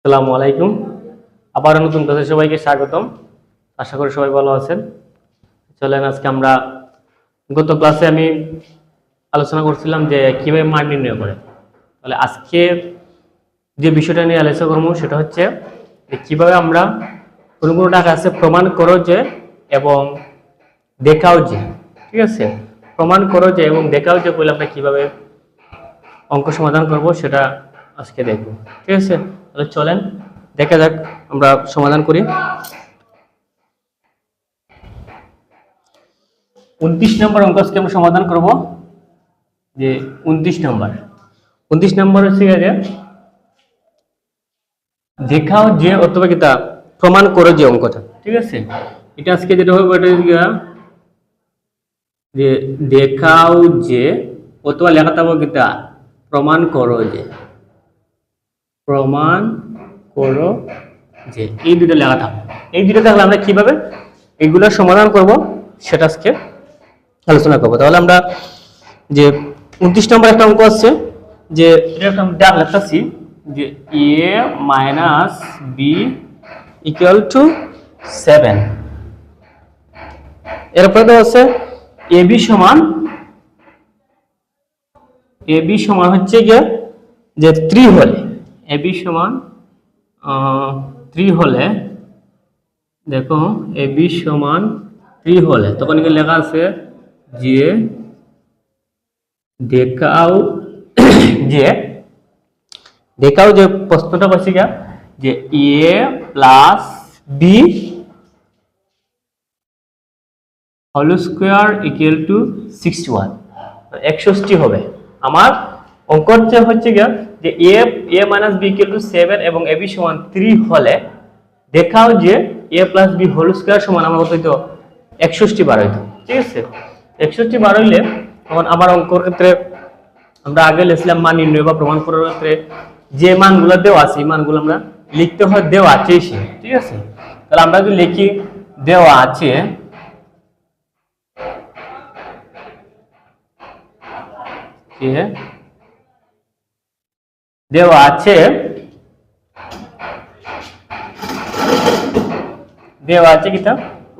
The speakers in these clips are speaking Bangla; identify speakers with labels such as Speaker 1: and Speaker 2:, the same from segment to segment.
Speaker 1: আসসালামু আলাইকুম। আবার নতুন ক্লাসে সবাইকে স্বাগতম। আশা করি সবাই ভালো আছেন। চলেন আজকে আমরা গত ক্লাসে আমি আলোচনা করছিলাম যে কিভাবে মান নির্ণয় করে। তাহলে আজকে যে বিষয়টা নিয়ে আলোচনা করব সেটা হচ্ছে যে কিভাবে আমরা কোনো টাকা আছে প্রমাণ করো যে এবং দেখাও যে, ঠিক আছে, প্রমাণ করো যে এবং দেখাও যে বলে আমরা কিভাবে অঙ্ক সমাধান করব সেটা আজকে দেখব, ঠিক আছে। তাহলে চলেন দেখা যাক আমরা সমাধান করি। 29 নম্বর অঙ্ক আজকে আমরা সমাধান করব। যে 29 নম্বর হচ্ছে যে দেখাও যে অথবা কিতা প্রমাণ করো যে অঙ্কটা, ঠিক আছে। এটা আজকে যেটা হবে এটা যে দেখাও যে অথবা লেখা থাকবো কিতা প্রমাণ করো যে, প্রমাণ করো যে, এই দুটো লেখা থাকবে। এই দুটো থাকলে আমরা কিভাবে এইগুলোর সমাধান করব সেটা আজকে আলোচনা করব। তাহলে আমরা যে 29 নম্বর একটা অঙ্ক আছে যে এটা একটা ডাক লেখাচ্ছি যে a - b = 7। এরপরে তো আছে ab সমান হচ্ছে গিয়ে যে 3 হলে ab সমান 3 হলে, দেখো ab সমান 3 হলে তখন কি লেখা আছে যে দেখাও যে প্রশ্নটা পাচ্ছি যে a + b হোল স্কয়ার = 61 61 হবে। আমার অঙ্কর যে হচ্ছে যে a - b = 7 এবং ab সমান 3 হলে দেখাও যে a + b হোল স্কয়ার সমান আমার কত হইতো 61 বার হইতো, ঠিক আছে। 61 বার হইলে তখন আমার অঙ্কর ক্ষেত্রে আমরা আগে লিখছিলাম মান নির্ণয় বা প্রমাণ করার ক্ষেত্রে যে মানগুলো দেওয়া আছে এই মানগুলো আমরা লিখতে হয় দেওয়া আছে, ঠিক আছে। তাহলে আমরা যদি লিখি দেওয়া আছে কিতা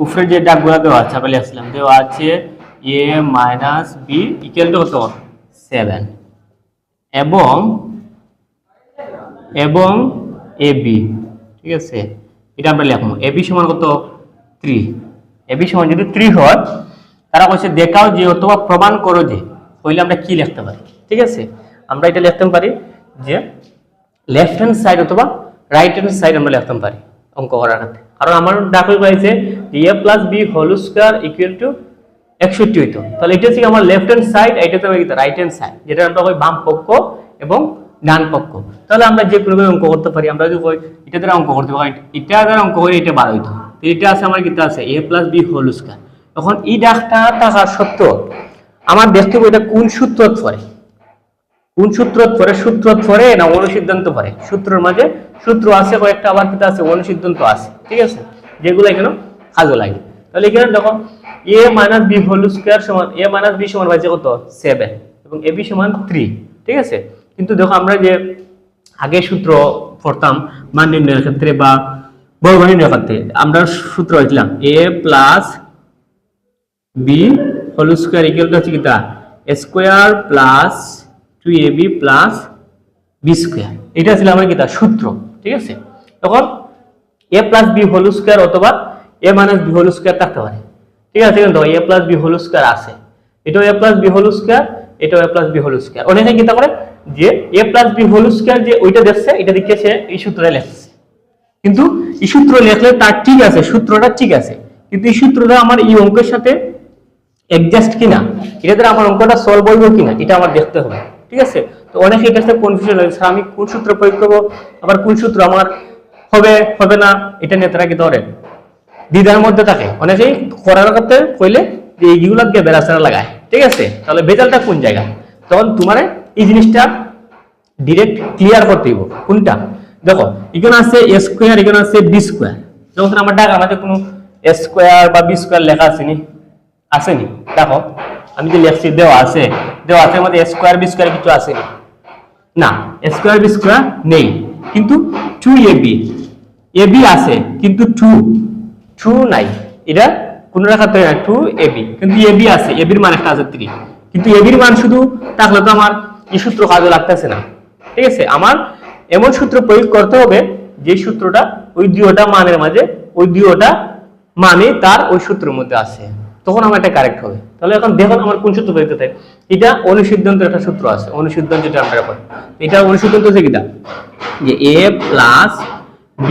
Speaker 1: উপরে যে ডাকগুলো দেওয়া আছে আমরা লিখছিলাম দেওয়া আছে a - b = কত 7 এবং ab, ঠিক আছে। এটা আমরা লিখবো ab সমান কত 3। ab সমান যদি 3 হয় তারা বলছে দেখাও যে অথবা প্রমাণ করো যে, তাহলে আমরা কি লিখতে পারি, ঠিক আছে। আমরা এটা লিখতে পারি যে লেফট হ্যান্ড সাইড অথবা রাইট হ্যান্ড সাইড আমরা লিখতে পারি অঙ্ক করার ক্ষেত্রে। কারণ আমার ডাকল পাইছে যে a + b হোল স্কয়ার = 61 হইতো। তাহলে এটা হচ্ছে আমার লেফট হ্যান্ড সাইড, এটা হচ্ছে আমার রাইট হ্যান্ড সাইড, যেটা আমরা কই বাম পক্ষ এবং ডান পক্ষ। তাহলে আমরা যে কোনো অঙ্ক করতে পারি। আমরা যদি কই এটা দ্বারা অঙ্ক করতে পারি, এটা দ্বারা অঙ্ক করি এটা 12 হইতো। তো এটা আছে আমার কিতা আছে a + b হোল স্কয়ার। তখন এই ডাকটা থাকার সত্ত্বেও আমার দেখতে হবে এটা কোন সূত্রত পড়ে, সূত্রত পড়ে না অনুসিদ্ধান্ত পড়ে। সূত্রের মাঝে সূত্র আছে কয়েকটা, আবার কিতা আছে অনুসিদ্ধান্ত আছে, ঠিক আছে, যেগুলো এখানে কাজে লাগে। তাহলে এখানে দেখো a - b হোল স্কয়ার সমান a - b সমান পাইছে কত 7 এবং ab সমান 3, ঠিক আছে। কিন্তু দেখো আমরা যে আগে সূত্র পড়তাম মান নির্ণয়ের ক্ষেত্রে বা বর্গ নির্ণয়ের ক্ষেত্রে, আমরা সূত্র হইছিলাম a + b হোল স্কয়ার = হচ্ছে কিতা square plus 2ab + b square. এটা ছিল আমার কিতা সূত্র, ঠিক আছে। তখন a + b হোল স্কয়ার অথবা a - b হোল স্কয়ার থাকতে পারে, ঠিক আছে। কিন্তু a + b হোল স্কয়ার আছে, এটাও a + b হোল স্কয়ার, এটাও a + b হোল স্কয়ার। অনেকে কিতা করে যে a + b হোল স্কয়ার যে ওইটা দেখছে এটা লিখেছে এই সূত্রটা লিখছে, কিন্তু এই সূত্র লিখলে তার ঠিক আছে, সূত্রটা ঠিক আছে, কিন্তু এই সূত্রটা আমার এই অঙ্কের সাথে অ্যাডজাস্ট কিনা, এটা দ্বারা আমার অঙ্কটা সলভ হইব কিনা এটা আমার দেখতে হবে, ঠিক আছে। তো অনেকে এটা সাথে কনফিউশন হয়, স্যার আমি কোন সূত্র প্রয়োগ করব, আবার কোন সূত্র আমার হবে না, এটা নিয়ে তারা কি ধরে দ্বিধার মধ্যে থাকে। অনেকেই করার করতে কইলে যে এইগুলো দিয়ে বেড়াচারা লাগায়, ঠিক আছে। তাহলে বেজালটা কোন জায়গায়, তখন তোমার এই জিনিসটা ডিরেক্ট ক্লিয়ার করতে হইব। কোনটা দেখো এখানে আছে a স্কয়ার, এখানে আছে b স্কয়ার। যখন আমার ডাক আমাদের কোনো a স্কয়ার বা b স্কয়ার লেখা আসেনি, দেখো আমি যে লিখছি দেওয়া আছে মধ্যে a স্কয়ার b স্কয়ার কিছু আসেনি, না a স্কয়ার b স্কয়ার নেই, কিন্তু 2ab ab আছে কিন্তু 2 নাই, এটা কোন রাখা তো না 2ab, কিন্তু ab আছে, ab এর মান একটা আছে 3, কিন্তু ab এর মান শুধু থাকলে তো আমার এই সূত্র কাজে লাগতেছে না। ঠিক আছে, আমার এমন সূত্র প্রয়োগ করতে হবে যে সূত্রটা ওই দুইটা মানের মাঝে, ওই দুইটা মানে তার ওই সূত্রের মধ্যে আছে, তখন আমার এটা কারেক্ট হবে। তাহলে এখন দেখুন আমার কোন সূত্র প্রয়োগ করতে হবে। এটা অনুসিদ্ধান্তের একটা সূত্র আছে, অনুসিদ্ধান্ত যেটা আমরা পড়ি, এটা অনুসিদ্ধান্ত হচ্ছে কিটা যে a plus b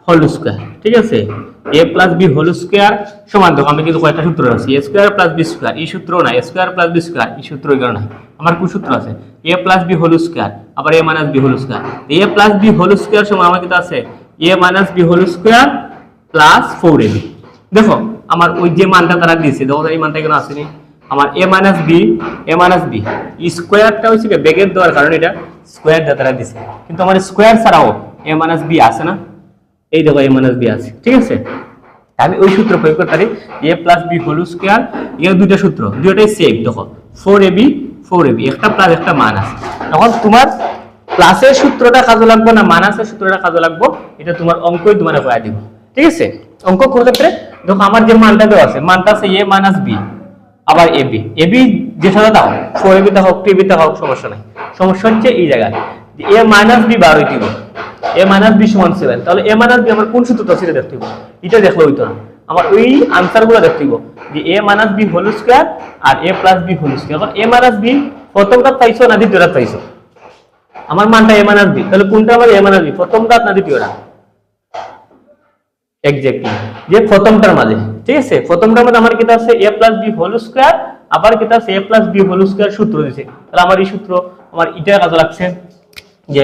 Speaker 1: whole square. ঠিক আছে, a plus b whole square সমান, দেখো আমি কিন্তু কয়েকটা সূত্র আছে, a square plus b square, এই সূত্র না, a square plus b square এই সূত্র এগুলো নাই। আমার কোন সূত্র আছে a plus b whole square আবার a minus b whole square. a plus b whole square সমান আমার কিন্তু আছে a minus b whole square plus 4ab। দেখো আমার ওই যে মানটা তারা দিয়েছে, দেখো এই মানটা এখানে আসেনি, আমার a মাইনাস b স্কয়ারটা হচ্ছে কি ব্র্যাকেট দেওয়ার কারণে এটা স্কয়ার দিয়ে তারা দিয়েছে, কিন্তু আমার স্কয়ার ছাড়াও a মাইনাস b আছে না, এই দেখো a মাইনাস b আছে। ঠিক আছে, আমি ওই সূত্র প্রয়োগ করতে পারি a plus b whole square, এর দুইটা সূত্র দুইটাই সেম, দেখো 4ab একটা প্লাস একটা মাইনাস। তখন তোমার প্লাসের সূত্রটা কাজে লাগবে না মাইনাসের সূত্রটা কাজে লাগবে, এটা তোমার অঙ্কই তোমার হয়ে দিব। ঠিক আছে, অঙ্ক কোন ক্ষেত্রে দেখো আমার যে মানটা দেওয়া আছে, মানটা আছে a মাইনাস b আবার ab যেটা দাও 4ab তে হোক 2ab তে হোক সমস্যা নাই, সমস্যা হচ্ছে এই জায়গায় যে a মাইনাস b বার হইতে হবে, a মাইনাস b সমান 7, তাহলে a মাইনাস b আমার কোন সূত্রটা সেটা দেখতে হবে, এটা দেখলে হইতো না, আমার ওই আনসারগুলো দেখতে হবে যে a minus b whole square আর a plus b whole square. এখন a মাইনাস b প্রথমটা পাইছো না দ্বিতীয়টা পাইছো, আমার মানটা a মাইনাস b, তাহলে কোনটা আমার a মাইনাস b, প্রথমটা না দ্বিতীয়টা, এক্স্যাক্টলি যে প্রথমটার মাঝে। ঠিক আছে, প্রথমটার মধ্যে আমার কি আছে a plus b whole square, আবার কি আছে a plus b whole square সূত্র দিয়েছে, তাহলে আমার এই সূত্র আমার এটা কাজে লাগছে, যে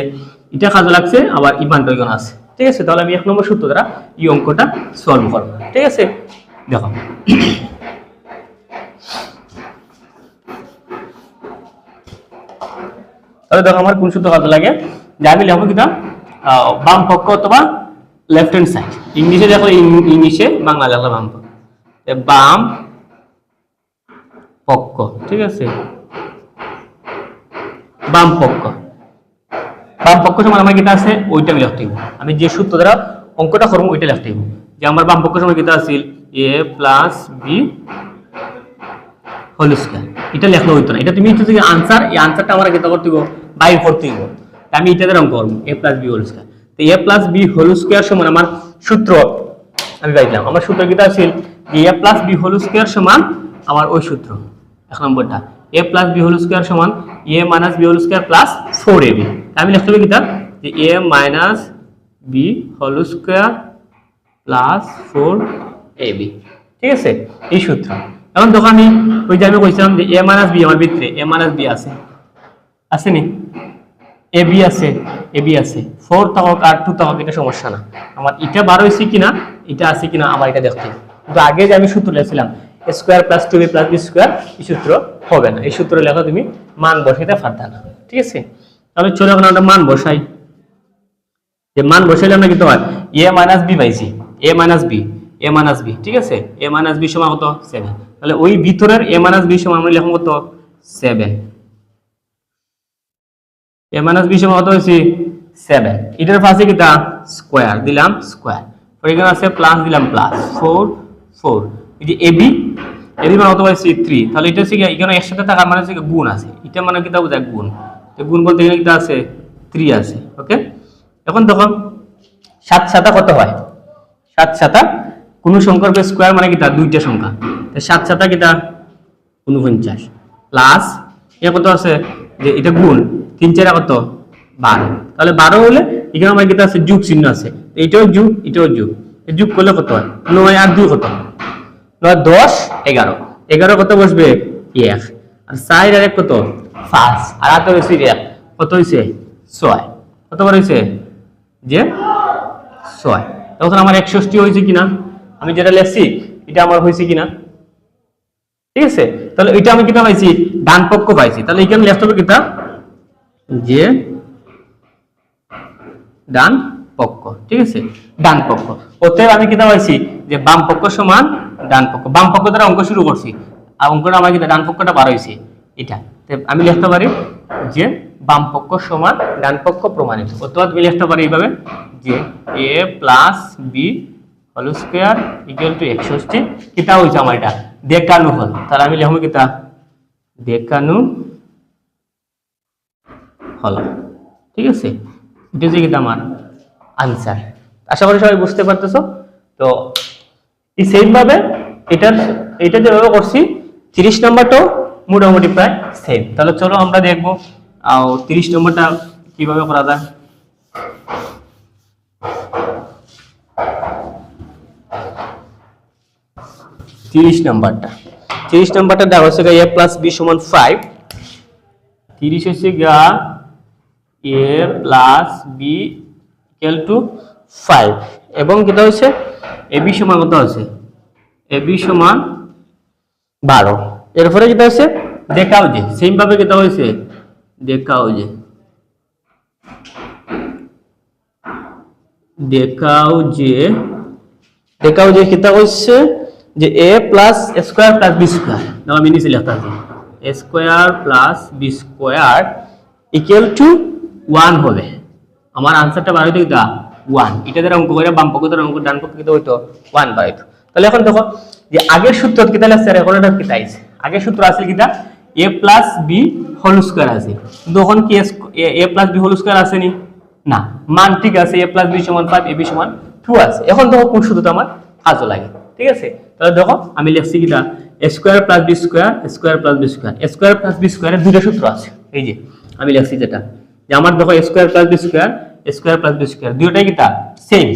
Speaker 1: এটা কাজে লাগছে, আবার এই মানটা এখানে আছে। ঠিক আছে, তাহলে আমি 1 নম্বর সূত্র দ্বারা এই অঙ্কটা সলভ করব। ঠিক আছে, দেখো তাহলে দেখো আমার কোন সূত্র কাজে লাগে, যে আমি লিখব কিটা বাম পক্ষ অথবা লেফট হ্যান্ড সাইড, ইংলিশে দেখো ইংলিশে, বাংলা লিখলাম বাম পক্ষ, বাম পক্ষ। ঠিক আছে, বাম পক্ষ সমান আমার কিটা আছে ওইটা আমি লিখতে হইব, আমি যে সূত্র দ্বারা অঙ্কটা করব ওইটা লিখতে হইব, যে আমার বাম পক্ষ সমান কিটা আছে a plus b whole square, এটা লিখলে হইতো না, এটা তুমি হচ্ছে যে আনসার, এই আনসারটা আমরা কিটা করতে হইব বাইর করতে হইব, আমি এটা দ্বারা অঙ্ক করব a plus b whole square. তো a plus b whole square সমান আমার সূত্র আমি পাইলাম, আমার সূত্র কিটা আছে যে a plus b whole square সমান আমার ওই সূত্র 1 নম্বরটা a plus b whole square সমান a minus b whole square plus 4ab। আমি লিখতে হবে কিটা যে a minus b whole square plus 4ab। ঠিক আছে, এই সূত্র। এখন দেখো আমি ওই যে আমি কইছিলাম যে a মাইনাস b আমার ভিতরে a মাইনাস b আছে, আসেনি, ab আছে 4 থাকক আর 2 থাকক এটা সমস্যা না, আমার এটা বার হইছে কিনা এটা আছে কিনা আমার এটা দেখতে হবে। কিন্তু আগে যে আমি সূত্র লিখছিলাম a square plus 2b plus b square, এই সূত্র হবে না, এই সূত্র লেখা তুমি মান বসাইতে পারতা না। ঠিক আছে, তাহলে চলো এখন আমরা মান বসাই, যে মান বসাইলে আমরা কিন্তু হয় a মাইনাস b পাইছি, a মাইনাস b। ঠিক আছে, a মাইনাস b সমান কত 7, তাহলে ওই ভিতরের a মাইনাস b সমান আমরা লিখব কত 7, a মাইনাস b সমান কত হইছে 7, এটার পাশে কিটা স্কয়ার দিলাম, স্কয়ার পরে এখানে আছে প্লাস দিলাম প্লাস 4 এই যে ab মান কত হইছে 3, তাহলে এটা হচ্ছে এখানে একসাথে থাকার মানে হচ্ছে গুণ আছে, এটা মানে কিটা বোঝায় গুণ, তো গুণ বলতে এখানে কিটা আছে 3 আছে। ওকে, এখন দেখো 7 7 কত হয়, 7 7 কোন সংখ্যার স্কয়ার মানে কিটা দুইটা সংখ্যা, তো 7 7 কিটা 49 প্লাস এ কত আছে যে এটা গুণ 3 4 কত 12, তাহলে 12 হলে এখানে আমার কিটা আছে যোগ চিহ্ন আছে, এটাও যোগ যোগ করলে কত হয় 9 আর 2 কত 9 10 11, 11 কত বসবে 1 আর 4 আর 1 কত 5 আর 8 হইছে 1 কত হইছে 6, কত বার হইছে যে 6, তখন আমার 61 হইছে কিনা, আমি যেটা লিখছি এটা আমার হইছে কিনা। ঠিক আছে, তাহলে এটা আমি কিটা পাইছি ডান পক্ষ পাইছি, তাহলে এখানে লিখতে হবে কিটা যে ডান পক্ষ। ঠিক আছে, ডান পক্ষ, অতএব আমি কিটা পাইছি যে বাম পক্ষ সমান ডান পক্ষ, বাম পক্ষ দ্বারা অঙ্ক শুরু করছি আর অঙ্কটা আমার কিটা ডান পক্ষটা বার হইছে এটা, আমি লিখতে পারি যে বাম পক্ষ সমান ডান পক্ষ প্রমাণিত। অথবা তুমি লিখতে পারো এইভাবে যে a plus B whole square equal to 61 কিতা হইছে আমার এটা দেখানো হল। তাহলে আমি লিখব কিতা দেখানো হল। ঠিক আছে, এটা হচ্ছে কিতা আমার আনসার। আশা করি সবাই বুঝতে পারতেছো। তো এই সেম ভাবে এটা যেভাবে করছি 30 নম্বরটাও মোটামুটি প্রায় সেম। তাহলে চলো আমরা দেখবো 30 নম্বরটা কিভাবে করা যায়। তিরিশ নম্বরটা দেওয়া হচ্ছে a প্লাস বি সমান 5। 30 হচ্ছে গা a plus B equal to 5 এবং যেটা হচ্ছে ab সমান কত আছে ab সমান 12। এরপরে যেটা হচ্ছে দেখাও যে সেম ভাবে যেটা হয়েছে দেখাও যে কিতা হচ্ছে যে a প্লাস স্কয়ার প্লাস বি স্কয়ার না আমি নিচে লিখতে আছি a square plus B square equal to 1 হবে। আমার আনসারটা বার হইতো কিটা 1। এটা দ্বারা অঙ্ক করে বাম পক্ষ দ্বারা অঙ্ক ডান পক্ষ কিটা হইতো 1 বার হইতো। তাহলে এখন দেখো যে আগের সূত্র কিটা লাগছে আর এখন এটা কিটা আইছে। আগের সূত্র আছে কিটা a plus B whole square আছে, কিন্তু এখন কি a plus B whole square আছে নি না, মান ঠিক আছে a প্লাস বি সমান 5 ab সমান 2 আছে। এখন দেখো কোন সূত্রটা আমার কাজে লাগে। ঠিক আছে, তাহলে দেখো আমি লিখছি কিটা a square plus B square square plus B square square plus B স্কয়ারের দুটো সূত্র আছে। এই যে আমি লিখছি যেটা যে আমার দেখো a square plus B square দুটোই কিটা সেম।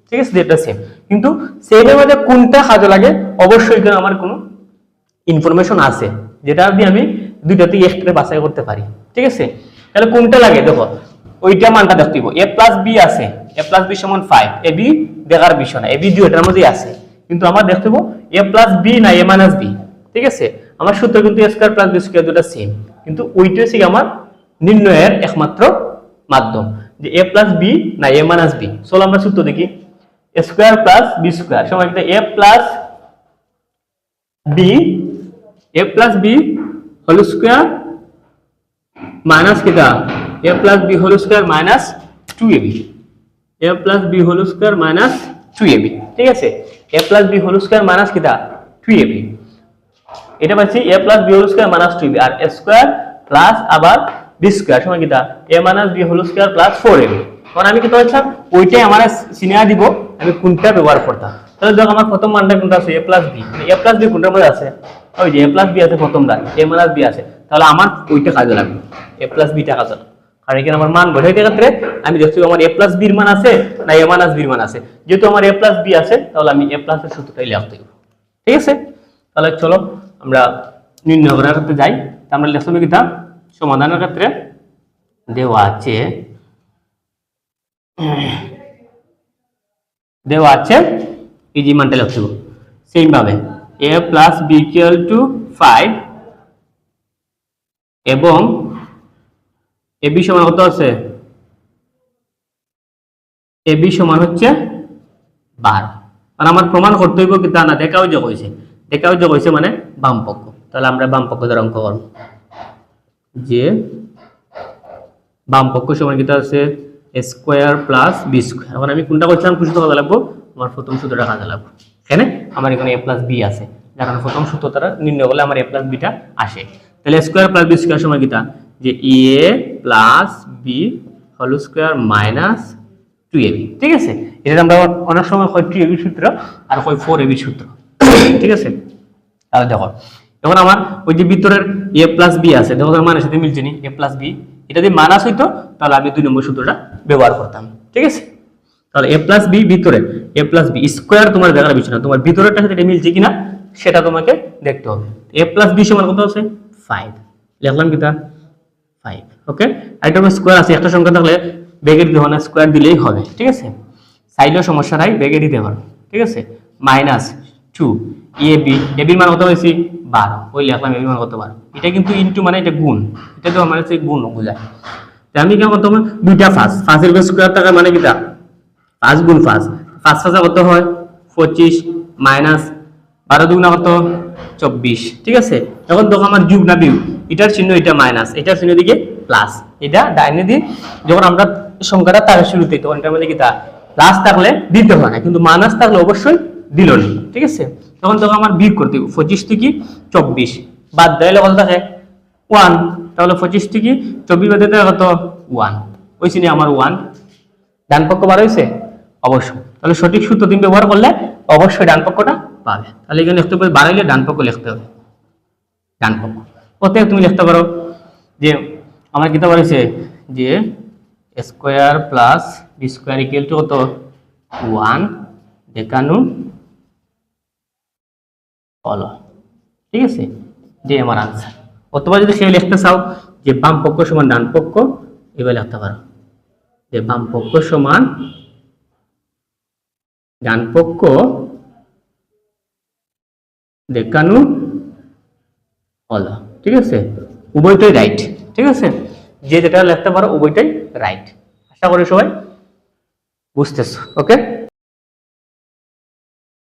Speaker 1: ঠিক আছে, দুটো সেম, কিন্তু সেমের মধ্যে কোনটা কাজে লাগে অবশ্যই এখানে আমার কোনো ইনফরমেশন আছে যেটা দিয়ে আমি দুইটাতে এক্সট্রা বাছাই করতে পারি। ঠিক আছে, তাহলে কোনটা লাগে দেখো ওইটা মানটা দেখতে দিব। a প্লাস বি আছে, a প্লাস বি সমান 5, ab দেখার বিষয় না, ab দুইটার মধ্যেই আছে, কিন্তু আমার দেখতে দিব a প্লাস বি না a মাইনাস বি। ঠিক আছে, আমার সূত্র কিন্তু a square plus B square দুটো সেম, কিন্তু ওইটা হচ্ছে আমার নির্ণয়ের একমাত্র মাধ্যম যে a প্লাস বি না a মাইনাস বি। চলো আমরা সূত্র দেখি। a square plus B square সমান কি a plus B whole square minus কিটা a plus B whole square minus 2ab a plus B whole square minus 2ab। ঠিক আছে, a plus B whole square minus কিটা 2ab, এটা পাচ্ছি a plus B whole square minus 2ab আর a স্কয়ার প্লাস আবার বি স্কয়ার সমান কিটা a minus B whole square plus 4ab। কারণ আমি কি করছিলাম ওইটাই আমার সিনিয়র দিব আমি কোনটা ব্যবহার করতাম। তাহলে দেখো আমার প্রথম মানটা কোনটা আছে a plus B, a plus B কোনটার মধ্যে আছে ওই যে a প্লাস বি আছে প্রথমটা, a মাইনাস বি আছে, তাহলে আমার ওইটা কাজে লাগবে a প্লাস বিটা কাজে লাগবে। কারণ এখানে আমার মান বোঝাইতে ক্ষেত্রে আমি দেখছি আমার a প্লাস বির মান আছে না a মাইনাস বির মান আছে। যেহেতু আমার a প্লাস বি আছে তাহলে আমি a প্লাস এর সূত্রটাই লিখতে হবে। ঠিক আছে, তাহলে চলো আমরা নির্ণয় করার ক্ষেত্রে যাই। আমরা লিখতে হবে কিটা সমাধানের ক্ষেত্রে দেওয়া আছে এই যে মানটা লিখতে হবে সেম ভাবে a plus B equal to 5 এবং ab সমান কত আছে ab সমান হচ্ছে 12। আর আমার প্রমাণ করতে হইব কি তা না দেখাও যে কইছে মানে বাম পক্ষ। তাহলে আমরা বাম পক্ষ দ্বারা অঙ্ক করব যে বাম পক্ষ সমান কিটা আছে a square plus B square. এখন আমি কোনটা করছিলাম কোন সূত্র কাজে লাগবো আমার প্রথম সূত্রটা কাজে লাগবে। এখানে আমার এখানে a প্লাস বি আছে, যার কারণে প্রথম সূত্র দ্বারা নির্ণয় করলে আমার a প্লাস বিটা আসে। তাহলে স্কয়ার প্লাস বি স্কয়ার সমান কিটা যে a plus B whole square minus 2ab। ঠিক আছে, এটা আমরা অনেক সময় হয় 2ab সূত্র আর হয় 4ab সূত্র। ঠিক আছে, তাহলে দেখো এখন আমার ওই যে ভিতরের a প্লাস বি আছে দেখো তার মানের সাথে মিলছে নি a প্লাস বি, এটা যদি মাইনাস হইতো তাহলে আমি 2 নম্বর সূত্রটা ব্যবহার করতাম। ঠিক আছে, তাহলে a প্লাস বি ভিতরে a প্লাস বি স্কয়ার তোমার দেখার বিষয় না, তোমার ভিতরেরটার সাথে এটা মিলছে কিনা সেটা তোমাকে দেখতে হবে। a প্লাস বি সমান কত আছে 5, লিখলাম কিটা 5। ওকে, আরেকটা স্কয়ার আছে, একটা সংখ্যা থাকলে ব্র্যাকেট দিতে হবে না, স্কয়ার দিলেই হবে। ঠিক আছে, সাইডেও সমস্যা নাই, ব্র্যাকেট দিতে পারো। ঠিক আছে, মাইনাস 2 ab এর মান কত হয়েছে 12, ওই লিখলাম ab মান কত 12। এটা কিন্তু ইনটু মানে এটা গুণ, এটা তো মানে হচ্ছে গুণ বোঝায়। আমি কি করতে হবে দুইটা ফাঁসের স্কয়ার টাকা মানে কিটা 5 গুণ 5 কত হয় 25 মাইনাস 12 দুগুণা কত 24। ঠিক আছে, এখন দেখো আমার যোগ না বিয়োগ, এটার চিহ্ন এটা মাইনাস, এটার চিহ্ন দিকে প্লাস এটা ডাইনে দিই যখন আমরা সংখ্যাটা তার শুরুতে তখন এটার মধ্যে কি তা প্লাস থাকলে দিতে হয় না, কিন্তু মাইনাস থাকলে অবশ্যই দিল না, ঠিক আছে। তখন আমার বিয়োগ করতে হবে 25 থেকে 24 বাদ দিলে কত থাকে 1, তাহলে 25 থেকে 24 বাদ দিলে কত 1 ওইছি নি আমার 1 ডান পক্ষ বার হইছে অবশ্যই। তাহলে সঠিক সূত্র তুমি ব্যবহার করলে অবশ্যই ডান পক্ষটা পাবে। তাহলে এখানে লিখতে হবে বাড়াইলে ডান পক্ষ লিখতে হবে, ডান পক্ষ প্রত্যেক তুমি লিখতে পারো যে আমার কিতা বলেছে যে square plus B square equal to কত 1 দেখানো হলো, ঠিক আছে, যে আমার আনসার। অথবা যদি সে লিখতে চাও যে বাম পক্ষ সমান ডান পক্ষ, এভাবে লিখতে পারো যে বাম পক্ষ সমান ডান পক্ষ দেখানো হলো, ঠিক আছে, উভয়টাই রাইট, ঠিক আছে, যে যেটা লিখতে পারো উভয়টাই রাইট। আশা করি সবাই বুঝতেছো, ওকে।